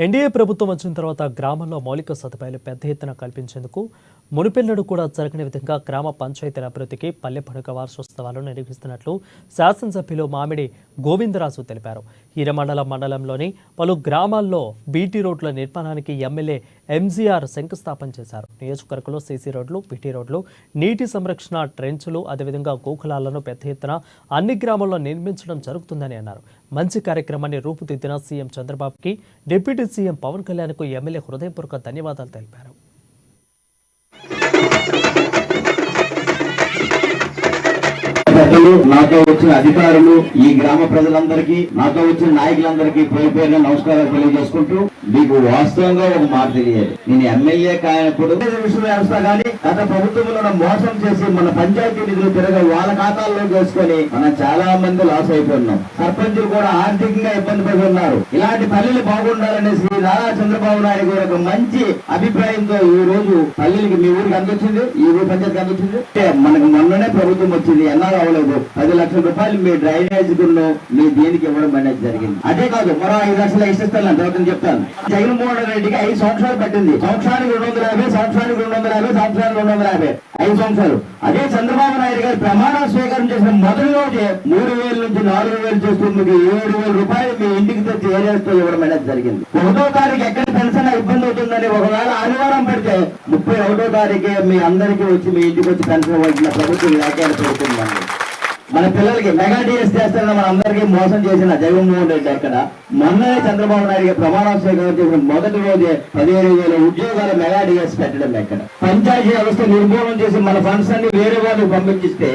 NDA ప్రభుత్వం వచ్చిన తర్వాత గ్రామంలో మౌలిక సదుపాయాలు పెద్ద ఎత్తున కల్పించేందుకు మునుపెన్నడూ కూడా జరగని విధంగా గ్రామ పంచాయతీల అభివృద్ధికి పల్లె పండుగ వార్షోత్సవాలను నిర్వహిస్తున్నట్లు శాసనసభ్యులు మామిడి గోవిందరాజు తెలిపారు. మండలంలోని పలు గ్రామాల్లో బీటీ రోడ్ల నిర్మాణానికి ఎమ్మెల్యే ఎంజీఆర్ శంకుస్థాపన చేశారు. నియోజకవర్గంలో సీసీ రోడ్లు, బీటీ రోడ్లు, నీటి సంరక్షణ ట్రెంచ్లు, అదేవిధంగా గోకులాలను పెద్ద ఎత్తున అన్ని గ్రామాల్లో నిర్మించడం జరుగుతుందని అన్నారు. మంచి కార్యక్రమాన్ని రూపుదిద్దిన సీఎం చంద్రబాబుకి, డిప్యూటీ సీఎం పవన్ కళ్యాణ్కు ఎమ్మెల్యే హృదయపూర్వక ధన్యవాదాలు తెలిపారు. నాతో వచ్చిన అధికారులు, ఈ గ్రామ ప్రజలందరికీ, నాతో వచ్చిన నాయకులందరికీ పేరు నమస్కారాలు తెలియజేసుకుంటూ, మీకు వాస్తవంగా ఒక మాట తెలియాలి. నేను ఎమ్మెల్యే కానప్పుడు విషయం వ్యవస్థ కానీ గత ప్రభుత్వంలో మోసం చేసి మన పంచాయతీ నిధులు తిరగ వాళ్ళ ఖాతాల్లో వేసుకొని మనం చాలా మంది లాస్ అయిపోతున్నాం. సర్పంచులు కూడా ఆర్థికంగా ఇబ్బంది పడి ఉన్నారు. ఇలాంటి పల్లెలు బాగుండాలనేసి నారా చంద్రబాబు నాయుడు గారు ఒక మంచి అభిప్రాయంతో ఈ రోజు పల్లెలకి మీ ఊరికి అందొచ్చింది, ఈ ఊరు పంచాయతీకి అందొచ్చింది. మనకు మొన్ననే ప్రభుత్వం వచ్చింది, ఎన్నాళ్ళు అవ్వలేదు. 10 లక్షల రూపాయలు మీ డ్రైనేజ్ గున్ను మీ దీనికి ఇవ్వడం అనేది జరిగింది. అదే కాదు, మరో 5 లక్షలు ఇస్తాను తర్వాత చెప్తాను. జగన్మోహన్ రెడ్డికి 5 సంవత్సరాలు పట్టింది. సంవత్సరానికి 250, సంవత్సరానికి 250, సంవత్సరానికి 250, 5 సంవత్సరాలు. అదే చంద్రబాబు నాయుడు గారు ప్రమాణ స్వీకారం చేసిన మొదటి రోజే 3,000 నుంచి 4,000 చేస్తూ మీకు 7,000 రూపాయలు మీ ఇంటికి తెచ్చి ఏరియాతో ఇవ్వడం అనేది జరిగింది. 1వ తారీఖు ఎక్కడ పెన్షన్ ఇబ్బంది అవుతుందని ఒకవేళ ఆదివారం పడితే 31వ తారీఖే మీ అందరికీ వచ్చి మీ ఇంటికి వచ్చి పెన్షన్ ఇవ్వాల్సిన ప్రభుత్వం వ్యాఖ్యలు పెడుతుందండి. మన పిల్లలకి మెగా డిఎస్ చేస్తారని మన అందరికీ మోసం చేసిన జగన్మోహన్ రెడ్డి అక్కడ మొన్ననే చంద్రబాబు నాయుడు ప్రమాణ స్వీకారం చేసిన మొదటి రోజే 15,000 ఉద్యోగాలు మెగా డిఎస్ పెట్టడం ఎక్కడ. పంచాయతీ వ్యవస్థ నిర్మూలన చేసి మన ఫండ్స్ అన్ని వేరే వాళ్ళకి పంపించిస్తే